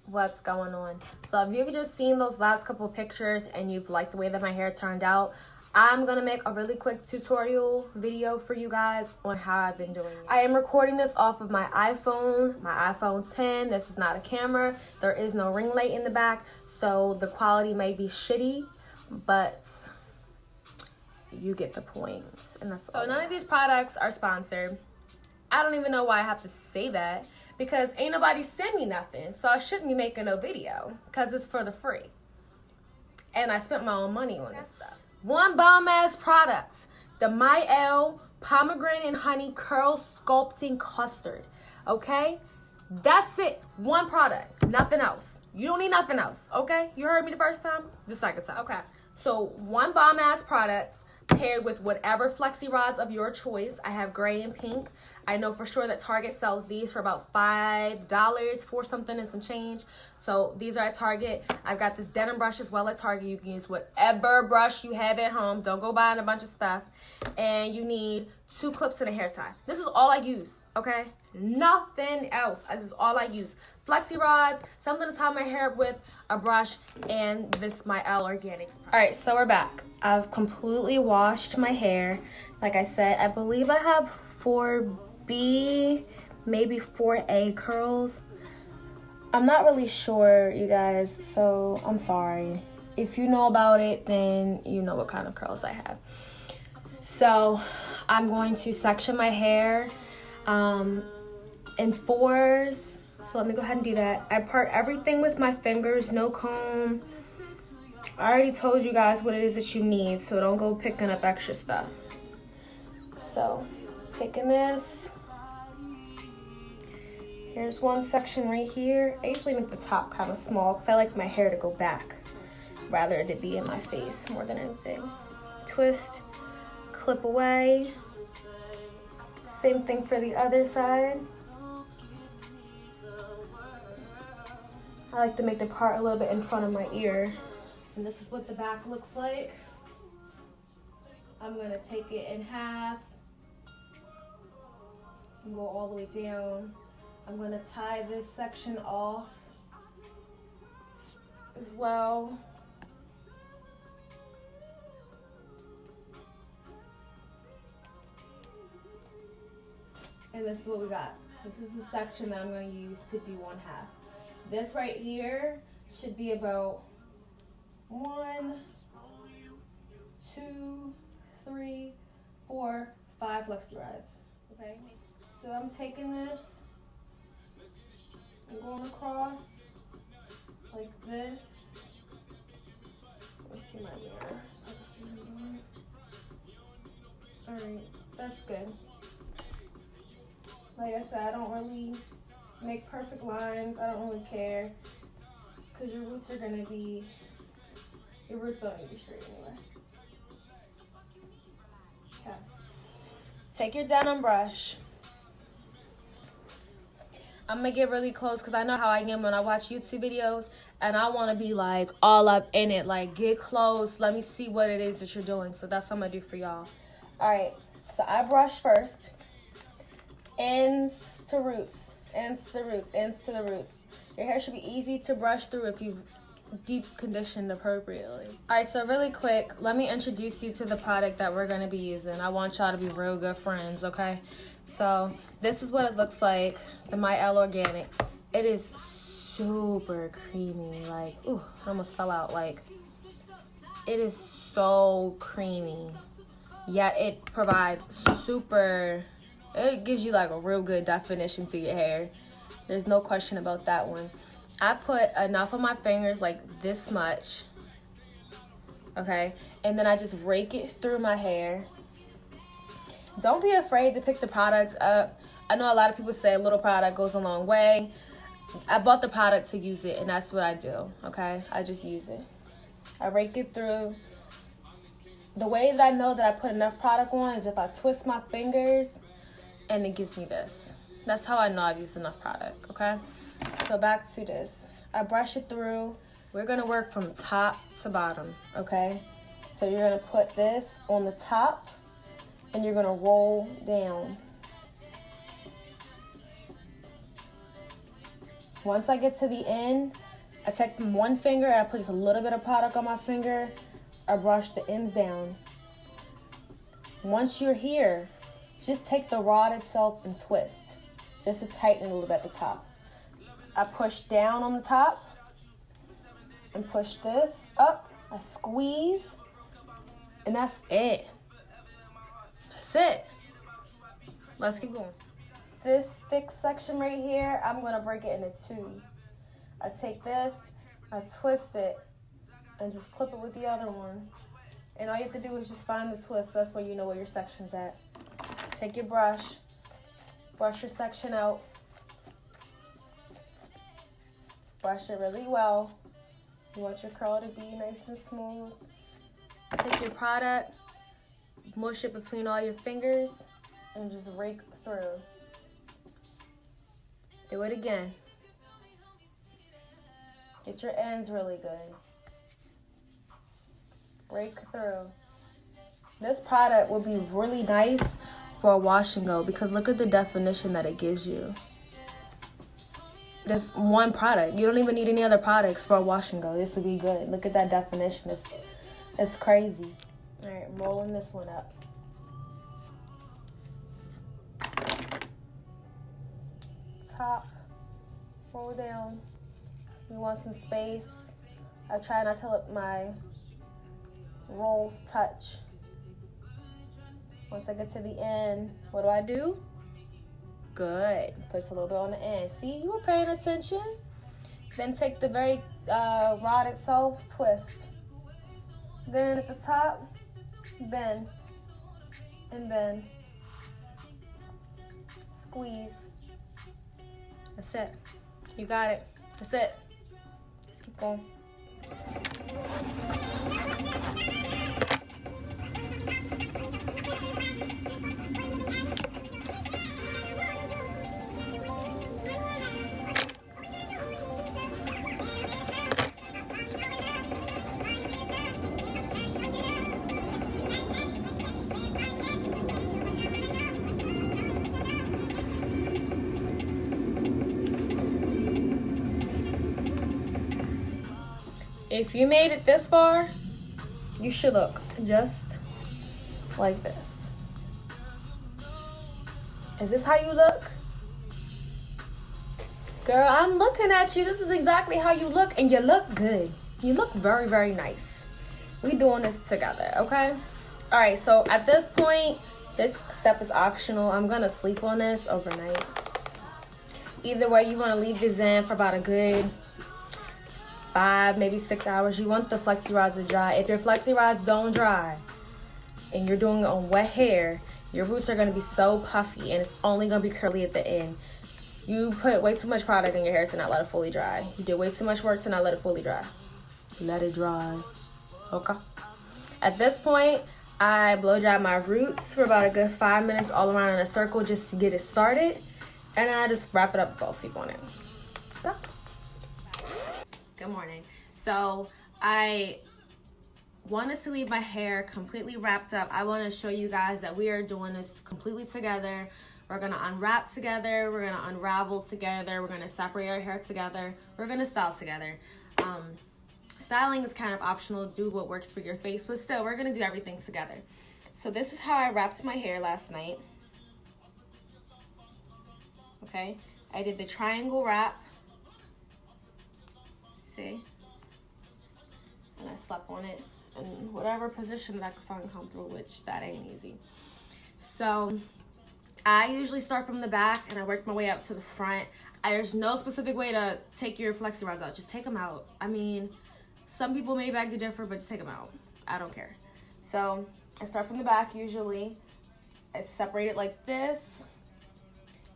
what's going on. So if you've just seen those last couple pictures and you've liked the way that my hair turned out, I'm gonna make a really quick tutorial video for you guys on how I've been doing it. I am recording this off of my iPhone 10. This is not a camera. There is no ring light in the back, so the quality may be shitty, but you get the point. And that's all. So none of these products are sponsored. I don't even know why I have to say that, because ain't nobody send me nothing, so I shouldn't be making no video, because it's for the free. And I spent my own money on this stuff. One bomb ass product, the MIELLE Pomegranate and Honey Curl Sculpting Custard. Okay? That's it. One product. Nothing else. You don't need nothing else. Okay? You heard me the first time? The second time. Okay. So one bomb ass product paired with whatever Flexi rods of your choice. I have gray and pink. I know for sure that Target sells these for about $5 for something and some change. So these are at Target. I've got this denim brush as well at Target. You can use whatever brush you have at home. Don't go buying a bunch of stuff. And you need 2 clips and a hair tie. This is all I use, okay? Nothing else. This is all I use. Flexi rods, something to tie my hair up with, a brush, and this MIELLE Organics. All right, so we're back. I've completely washed my hair. Like I said, I believe I have 4B, maybe 4A curls. I'm not really sure, you guys, so I'm sorry. If you know about it, then you know what kind of curls I have. So I'm going to section my hair in 4s. So let me go ahead and do that. I part everything with my fingers, no comb. I already told you guys what it is that you need, so don't go picking up extra stuff. So, taking this. Here's one section right here. I usually make the top kind of small because I like my hair to go back rather than be in my face more than anything. Twist, clip away. Same thing for the other side. I like to make the part a little bit in front of my ear. And this is what the back looks like. I'm gonna take it in half and go all the way down. I'm gonna tie this section off as well. And this is what we got. This is the section that I'm gonna use to do one half. This right here should be about 1, 2, 3, 4, 5 Flexi rods. Okay, so I'm taking this and going across like this. Let me see my mirror so I can see what I'm doing. Alright, that's good. Like I said, I don't really make perfect lines. I don't really care, because your roots are gonna be, your roots don't need to be straight anyway. Okay. Take your denim brush. I'm gonna get really close because I know how I am when I watch YouTube videos, and I want to be like all up in it, like get close, let me see what it is that you're doing. So that's what I'm gonna do for y'all. All right, so I brush first, ends to roots, ends to the roots, ends to the roots. Your hair should be easy to brush through if you've deep conditioned appropriately. All right, so really quick, let me introduce you to the product that we're gonna be using. I want y'all to be real good friends, okay? So this is what it looks like, the MIELLE Organic. It is super creamy, like, ooh, it almost fell out. Like, it is so creamy, yet it provides super, it gives you like a real good definition to your hair. There's no question about that one. I put enough on my fingers, like this much, okay? And then I just rake it through my hair. Don't be afraid to pick the products up. I know a lot of people say a little product goes a long way. I bought the product to use it, and that's what I do, okay? I just use it. I rake it through. The way that I know that I put enough product on is if I twist my fingers, and it gives me this. That's how I know I've used enough product, okay? So back to this. I brush it through. We're gonna work from top to bottom, okay? So you're gonna put this on the top, and you're gonna roll down. Once I get to the end, I take one finger and I put just a little bit of product on my finger. I brush the ends down. Once you're here, just take the rod itself and twist, just to tighten it a little bit at the top. I push down on the top and push this up. I squeeze, and that's it. That's it. Let's keep going. This thick section right here, I'm gonna break it into two. I take this, I twist it, and just clip it with the other one. And all you have to do is just find the twist. That's where you know where your section's at. Take your brush your section out. Brush it really well. You want your curl to be nice and smooth. Take your product, mush it between all your fingers, and just rake through. Do it again. Get your ends really good. Rake through. This product will be really nice for a wash and go because look at the definition that it gives you. This one product. You don't even need any other products for a wash and go. This would be good. Look at that definition. It's crazy. All right, I'm rolling this one up. Top, roll down. You want some space. I try not to let my rolls touch. Once I get to the end, what do? Good. Put a little bit on the end. See, you were paying attention. Then take the very rod itself, twist. Then at the top, bend and bend. Squeeze. That's it. You got it. That's it. Let's keep going. If you made it this far, you should look just like this. Is this how you look? Girl, I'm looking at you. This is exactly how you look, and you look good. You look very, very nice. We doing this together, okay? All right, so at this point, this step is optional. I'm gonna sleep on this overnight. Either way, you wanna leave this in for about a good 5, maybe 6 hours. You want the flexi rods to dry. If your flexi rods don't dry and you're doing it on wet hair, your roots are going to be so puffy and it's only going to be curly at the end. You put way too much product in your hair to not let it fully dry. You did way too much work to not let it fully dry. Let it dry. Okay. At this point, I blow dry my roots for about a good 5 minutes all around in a circle just to get it started. And then I just wrap it up and fall asleep on it. Go. Good morning. So I wanted to leave my hair completely wrapped up. I want to show you guys that we are doing this completely together. We're going to unwrap together. We're going to unravel together. We're going to separate our hair together. We're going to style together. Styling is kind of optional. Do what works for your face, but still, we're going to do everything together. So this is how I wrapped my hair last night. Okay. I did the triangle wrap. See? And I slept on it in whatever position that I could find comfortable, which that ain't easy. So I usually start from the back and I work my way up to the front. There's no specific way to take your flexi rods out. Just take them out. I mean, some people may beg to differ, but just take them out. I don't care. So I start from the back usually. I separate it like this.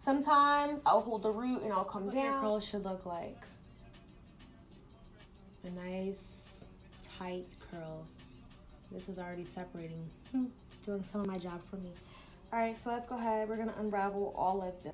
Sometimes I'll hold the root and I'll come down. Your curl should look like a nice tight curl. This is already separating. Doing some of my job for me. All right, so let's go ahead. We're gonna unravel all of this.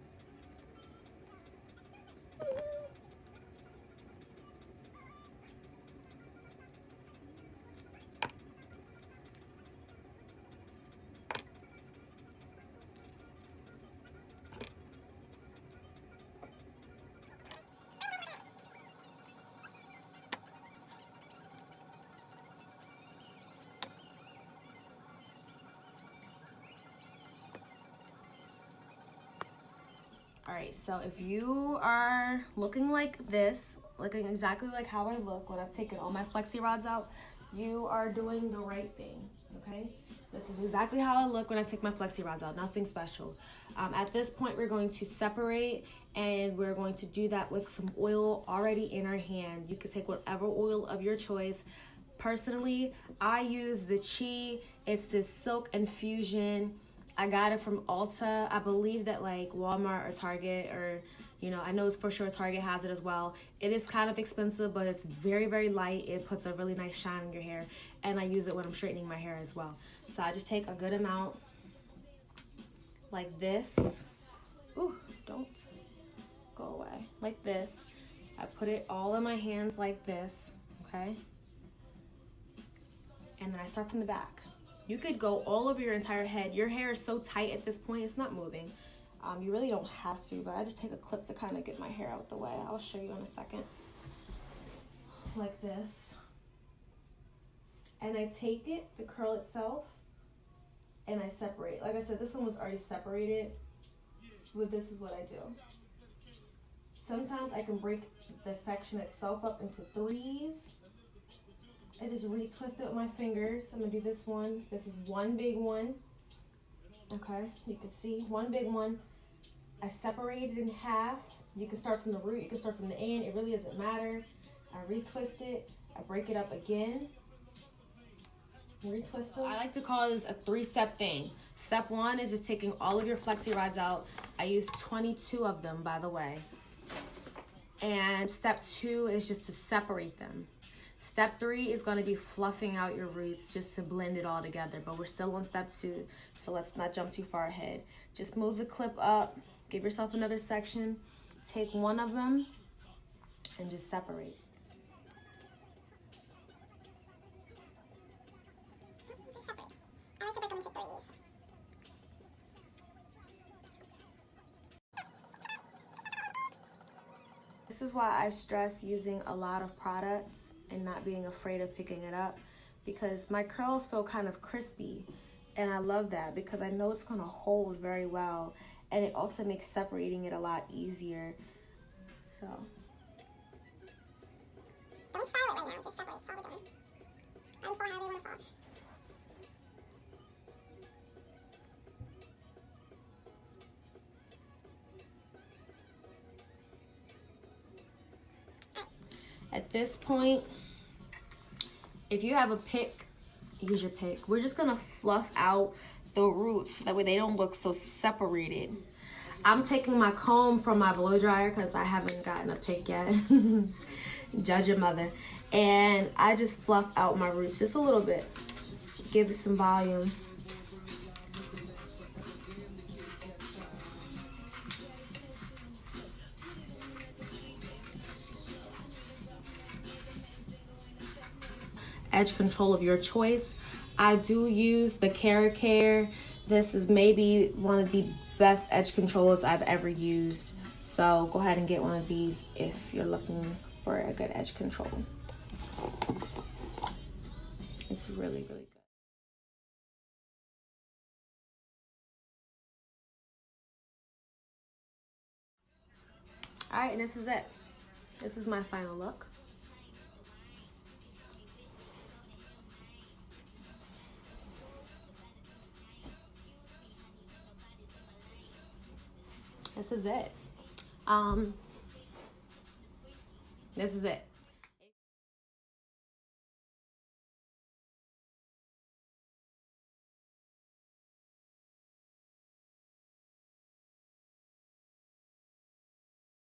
All right, so if you are looking like this, looking exactly like how I look when I've taken all my flexi rods out, you are doing the right thing, okay? This is exactly how I look when I take my flexi rods out, nothing special. At this point, we're going to separate, and we're going to do that with some oil already in our hand. You can take whatever oil of your choice. Personally, I use the Chi. It's this Silk Infusion. I got it from Ulta. I believe that like Walmart or Target, or you know, I know for sure Target has it as well. It is kind of expensive, but it's very, very light. It puts a really nice shine in your hair, and I use it when I'm straightening my hair as well. So I just take a good amount like this. Ooh, don't go away. Like this. I put it all in my hands like this, okay? And then I start from the back. You could go all over your entire head. Your hair is so tight at this point, it's not moving. You really don't have to, but I just take a clip to kind of get my hair out the way. I'll show you in a second. Like this. And I take it, the curl itself, and I separate. Like I said, this one was already separated, but this is what I do. Sometimes I can break the section itself up into threes. I just retwist it with my fingers. I'm gonna do this one. This is one big one. Okay, you can see one big one. I separate it in half. You can start from the root, you can start from the end. It really doesn't matter. I retwist it. I break it up again. Retwist them. I like to call this a three-step thing. Step one is just taking all of your flexi rods out. I use 22 of them, by the way. And step two is just to separate them. Step three is going to be fluffing out your roots just to blend it all together. But we're still on step two, so let's not jump too far ahead. Just move the clip up, give yourself another section, take one of them, and just separate. I like to break them into threes. This is why I stress using a lot of products and not being afraid of picking it up, because my curls feel kind of crispy, and I love that because I know it's going to hold very well, and it also makes separating it a lot easier. So Don't style it right now, just separate. That's all we're doing. And fall however you want to fall. at this point, if you have a pick, use your pick. We're just going to fluff out the roots. That way they don't look so separated. I'm taking my comb from my blow dryer because I haven't gotten a pick yet. Judge your mother. And I just fluff out my roots just a little bit. Give it some volume. Edge control of your choice. I do use the Care. This is maybe one of the best edge controllers I've ever used. So go ahead and get one of these if you're looking for a good edge control. It's really, really good. All right, and this is it. This is my final look. This is it. This is it.